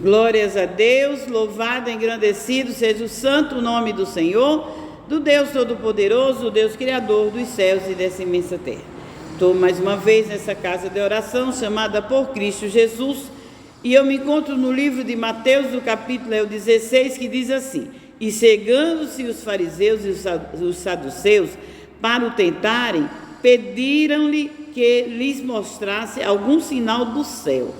Glórias a Deus, louvado e engrandecido seja o santo nome do Senhor, do Deus Todo-Poderoso, do Deus Criador dos céus e dessa imensa terra. Estou mais uma vez nessa casa de oração chamada por Cristo Jesus, e eu me encontro no livro de Mateus, do capítulo 16, que diz assim: E chegando-se os fariseus e os saduceus para o tentarem, pediram-lhe que lhes mostrasse algum sinal do céu.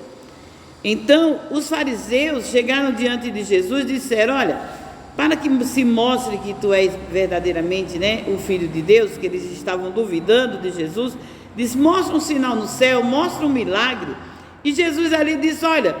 Então, os fariseus chegaram diante de Jesus e disseram: olha, para que se mostre que tu és verdadeiramente, o Filho de Deus, que eles estavam duvidando de Jesus, diz: mostra um sinal no céu, mostra um milagre. E Jesus ali disse: olha,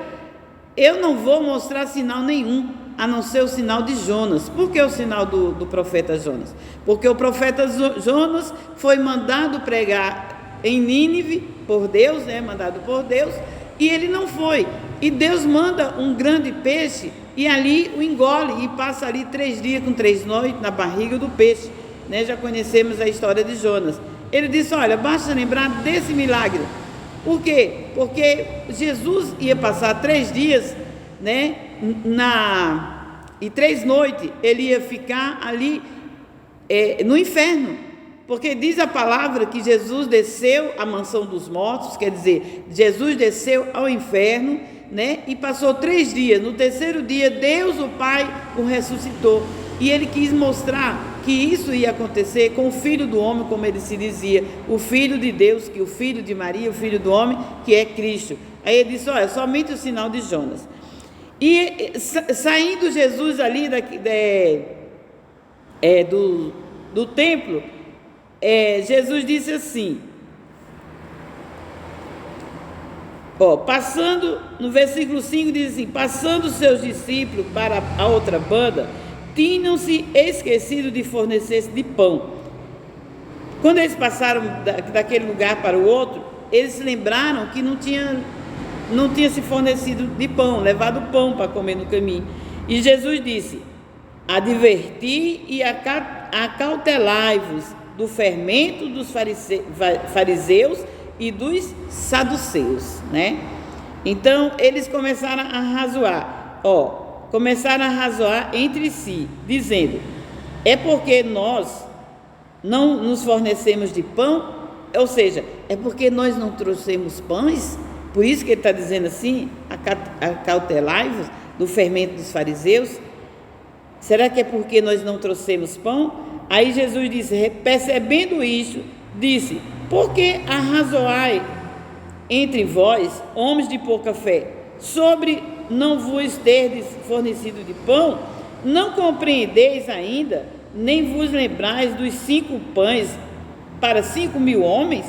eu não vou mostrar sinal nenhum, a não ser o sinal de Jonas. Por que o sinal do profeta Jonas? Porque o profeta Jonas foi mandado pregar em Nínive por Deus, mandado por Deus, e ele não foi, e Deus manda um grande peixe, e ali o engole, e passa ali 3 dias com 3 noites na barriga do peixe, já conhecemos a história de Jonas. Ele disse: olha, basta lembrar desse milagre. Por quê? Porque Jesus ia passar 3 dias, e 3 noites, ele ia ficar ali no inferno, porque diz a palavra que Jesus desceu à mansão dos mortos, quer dizer, Jesus desceu ao inferno, e passou 3 dias. No 3º dia, Deus, o Pai, o ressuscitou, e ele quis mostrar que isso ia acontecer com o Filho do Homem, como ele se dizia, o Filho de Deus, que o Filho de Maria, o Filho do Homem, que é Cristo. Aí ele disse: olha, somente o sinal de Jonas. E saindo Jesus ali do templo, Jesus disse assim, passando, no versículo 5 diz assim: passando os seus discípulos para a outra banda, tinham-se esquecido de fornecer de pão. Quando eles passaram daquele lugar para o outro, eles se lembraram que não tinha se fornecido de pão, levado pão para comer no caminho. E Jesus disse: adverti e acautelai-vos do fermento dos fariseus e dos saduceus, Então, eles começaram a razoar, entre si, dizendo: é porque nós não nos fornecemos de pão? Ou seja, é porque nós não trouxemos pães? Por isso que ele está dizendo assim: acautelai-vos do fermento dos fariseus. Será que é porque nós não trouxemos pão? Aí Jesus disse, percebendo isto, disse: por que arrazoai entre vós, homens de pouca fé, sobre não vos terdes fornecido de pão? Não compreendeis ainda, nem vos lembrais dos 5 pães para 5.000 homens?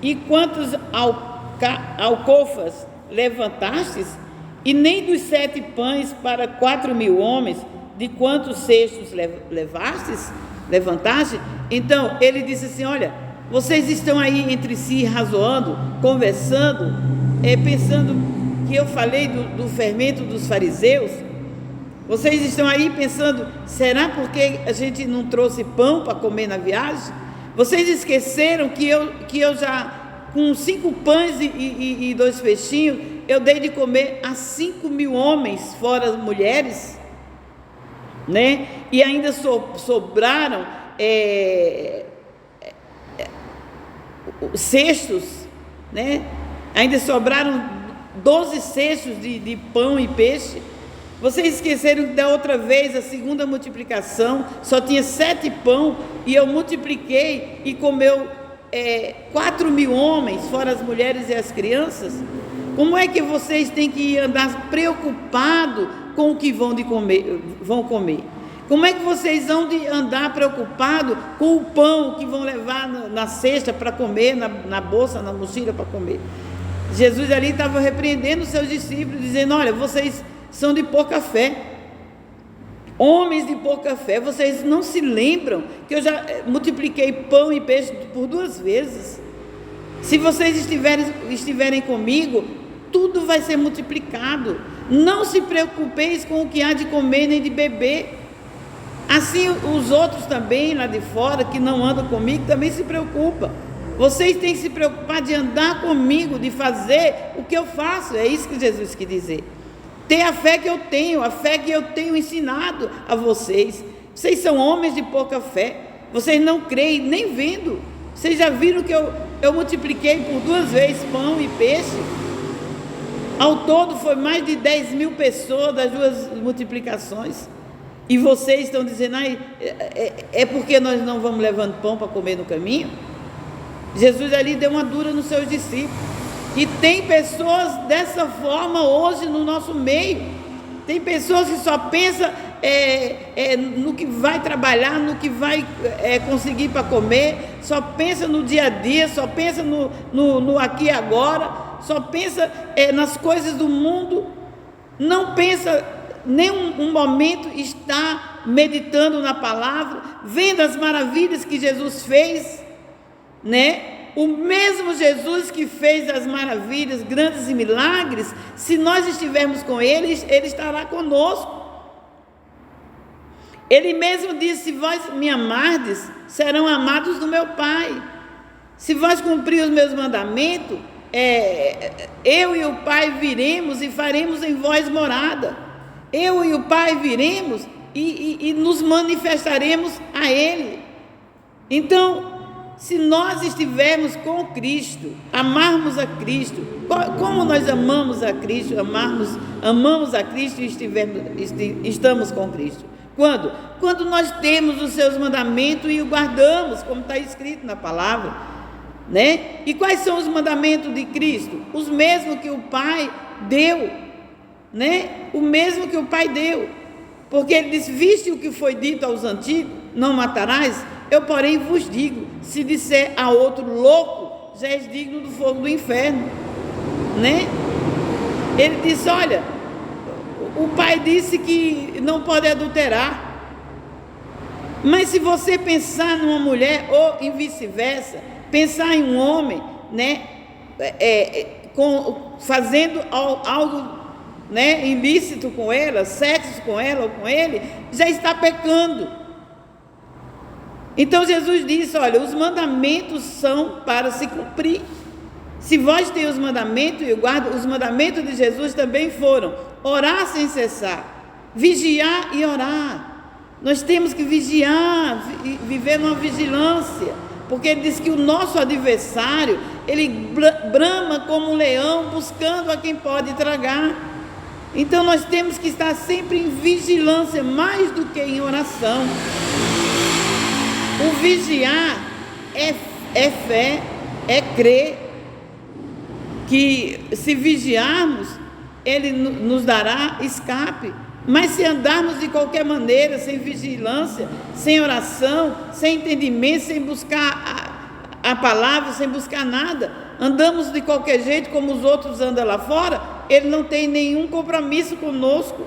E quantos alcofas levantastes? E nem dos 7 pães para 4.000 homens, de quantos cestos levantaste? Então ele disse assim: olha, vocês estão aí entre si razoando, conversando, pensando que eu falei do fermento dos fariseus. Vocês estão aí pensando: será porque a gente não trouxe pão para comer na viagem? Vocês esqueceram que eu já, com 5 pães e 2 peixinhos, eu dei de comer a 5.000 homens, fora as mulheres? E ainda sobraram cestos, ainda sobraram 12 cestos de pão e peixe. Vocês esqueceram que da outra vez, a segunda multiplicação, só tinha 7 pão, e eu multipliquei e comeu 4.000 homens, fora as mulheres e as crianças? Como é que vocês têm que andar preocupados com o que vão comer? Como é que vocês vão andar preocupados com o pão que vão levar na cesta para comer, na bolsa, na mochila para comer? Jesus ali estava repreendendo os seus discípulos, dizendo: olha, vocês são de pouca fé, homens de pouca fé. Vocês não se lembram que eu já multipliquei pão e peixe por 2 vezes? Se vocês estiverem comigo, tudo vai ser multiplicado. Não se preocupeis com o que há de comer nem de beber. Assim os outros também lá de fora, que não andam comigo, também se preocupam. Vocês têm que se preocupar de andar comigo, de fazer o que eu faço. É isso que Jesus quis dizer. ter a fé que eu tenho, a fé que eu tenho ensinado a vocês. Vocês são homens de pouca fé, vocês não creem nem vendo. Vocês já viram que eu multipliquei por 2 vezes pão e peixe? Ao todo foi mais de 10.000 pessoas das 2 multiplicações. E vocês estão dizendo, é porque nós não vamos levando pão para comer no caminho? Jesus ali deu uma dura nos seus discípulos. E tem pessoas dessa forma hoje no nosso meio. Tem pessoas que só pensam no que vai trabalhar, no que vai conseguir para comer, só pensa no dia a dia, só pensa no aqui e agora, só pensa nas coisas do mundo, não pensa nem um momento está meditando na palavra, vendo as maravilhas que Jesus fez, né? O mesmo Jesus que fez as maravilhas, grandes e milagres, se nós estivermos com Ele, Ele estará conosco. Ele mesmo disse: se vós me amardes, serão amados do meu Pai. Se vós cumprir os meus mandamentos, eu e o Pai viremos e faremos em vós morada. Eu e o Pai viremos e nos manifestaremos a Ele. Então, se nós estivermos com Cristo, amarmos a Cristo, como nós amamos a Cristo, amamos a Cristo e estamos com Cristo? Quando? Quando nós temos os seus mandamentos e o guardamos, como está escrito na palavra, né? E quais são os mandamentos de Cristo? Os mesmos que o Pai deu, né? O mesmo que o Pai deu, porque Ele disse: viste o que foi dito aos antigos, não matarás? Eu, porém, vos digo, se disser a outro louco, já és digno do fogo do inferno, né? Ele disse: olha, o Pai disse que não pode adulterar, mas se você pensar numa mulher, ou em vice-versa, pensar em um homem, né, fazendo algo, né, ilícito com ela, sexo com ela ou com ele, já está pecando. Então Jesus disse: olha, os mandamentos são para se cumprir. Se vós têm os mandamentos, e eu guardo, os mandamentos de Jesus também foram: orar sem cessar, vigiar e orar. Nós temos que vigiar, viver numa vigilância, porque Ele diz que o nosso adversário, ele brama como um leão, buscando a quem pode tragar. Então nós temos que estar sempre em vigilância, mais do que em oração. O vigiar é fé, é crer que se vigiarmos, Ele nos dará escape. Mas se andarmos de qualquer maneira, sem vigilância, sem oração, sem entendimento, sem buscar a palavra, sem buscar nada, andamos de qualquer jeito como os outros andam lá fora, Ele não tem nenhum compromisso conosco.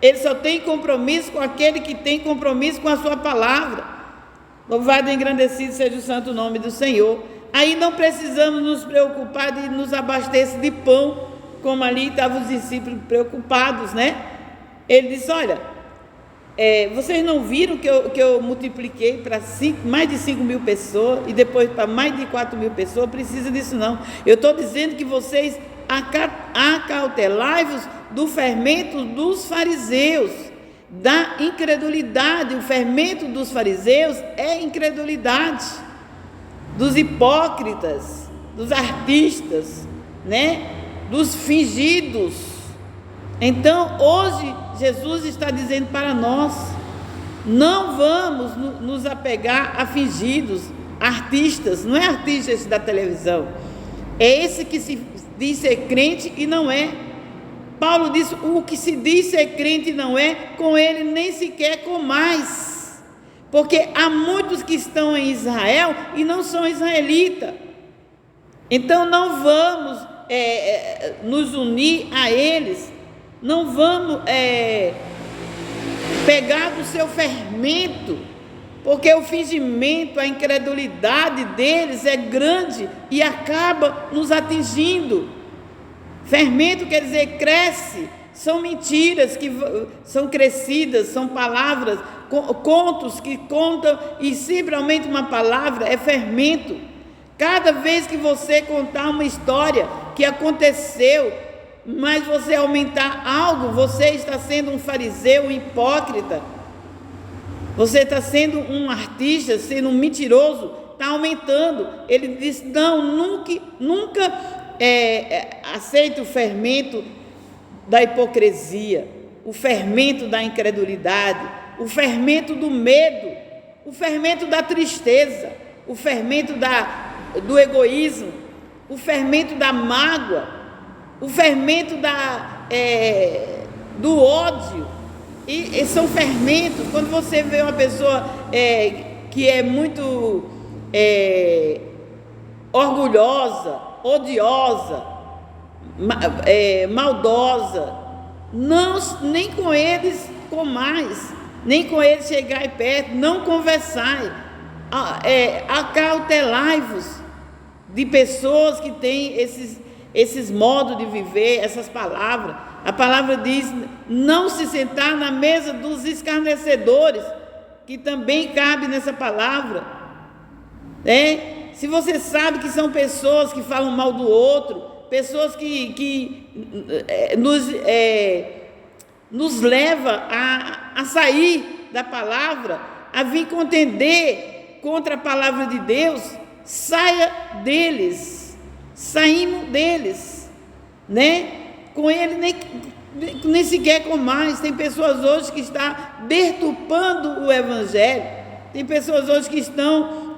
Ele só tem compromisso com aquele que tem compromisso com a sua palavra. Louvado e engrandecido seja o santo nome do Senhor. Aí não precisamos nos preocupar de nos abastecer de pão, como ali estavam os discípulos preocupados, né? Ele disse: olha, vocês não viram que eu multipliquei para mais de 5.000 pessoas e depois para mais de 4.000 pessoas? Precisa disso não. Eu estou dizendo que vocês acautelai-vos do fermento dos fariseus, da incredulidade. O fermento dos fariseus é incredulidade, dos hipócritas, dos artistas, né? Dos fingidos. Então hoje Jesus está dizendo para nós: não vamos nos apegar a fingidos, artistas. Não é artistas da televisão, é esse que se diz ser crente e não é. Paulo diz: o que se diz ser crente e não é, com ele nem sequer comais, porque há muitos que estão em Israel e não são israelitas. Então não vamos nos unir a eles, não vamos pegar do seu fermento, porque o fingimento, a incredulidade deles é grande e acaba nos atingindo. Fermento quer dizer cresce, são mentiras que são crescidas, são palavras, contos que contam, e sempre aumenta uma palavra, é fermento. Cada vez que você contar uma história que aconteceu mas você aumentar algo, você está sendo um fariseu, um hipócrita. Você está sendo um artista, sendo um mentiroso, está aumentando. Ele diz: não, nunca aceite o fermento da hipocrisia, o fermento da incredulidade, o fermento do medo, o fermento da tristeza, o fermento do egoísmo, o fermento da mágoa, o fermento do ódio. E são fermentos. Quando você vê uma pessoa que é muito orgulhosa, odiosa, maldosa, nem com eles comais, nem com eles chegai perto, não conversai, acautelai-vos de pessoas que têm esses modos de viver, essas palavras. A palavra diz: não se sentar na mesa dos escarnecedores, que também cabe nessa palavra. Se você sabe que são pessoas que falam mal do outro, pessoas que nos leva a sair da palavra, a vir contender contra a palavra de Deus, saia deles, saímos deles, com ele nem sequer com mais. Tem pessoas hoje que estão deturpando o evangelho, tem pessoas hoje que estão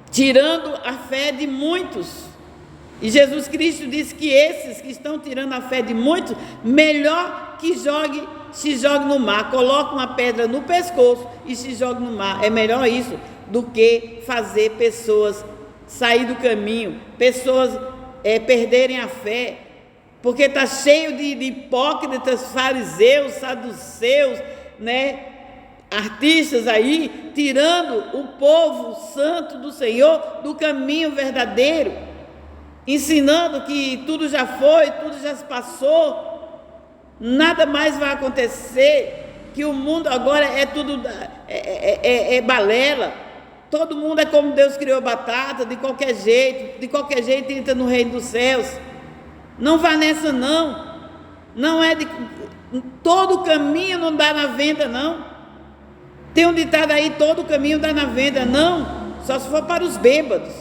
tirando a fé de muitos, e Jesus Cristo disse que esses que estão tirando a fé de muitos, melhor que se jogue no mar, coloque uma pedra no pescoço e se jogue no mar. É melhor isso do que fazer pessoas sair do caminho, pessoas perderem a fé, porque está cheio de hipócritas, fariseus, saduceus, artistas aí, tirando o povo santo do Senhor do caminho verdadeiro, ensinando que tudo já foi, tudo já se passou, nada mais vai acontecer, que o mundo agora é tudo balela, todo mundo é como Deus criou batata, de qualquer jeito entra no reino dos céus. Não vá nessa não é todo caminho não dá na venda não. Tem um ditado aí: todo caminho dá na venda. Não, só se for para os bêbados,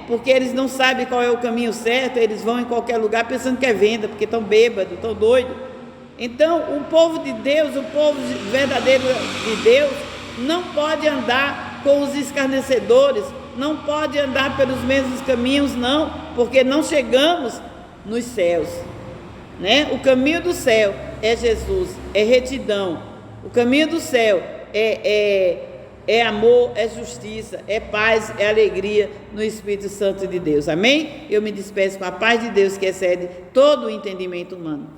porque eles não sabem qual é o caminho certo, eles vão em qualquer lugar pensando que é venda, porque estão bêbados, estão doidos. Então o povo de Deus, o povo verdadeiro de Deus, não pode andar com os escarnecedores, não pode andar pelos mesmos caminhos não, porque não chegamos nos céus, O caminho do céu é Jesus, é retidão. O caminho do céu é amor, é justiça, é paz, é alegria no Espírito Santo de Deus. Amém? Eu me despeço com a paz de Deus que excede todo o entendimento humano.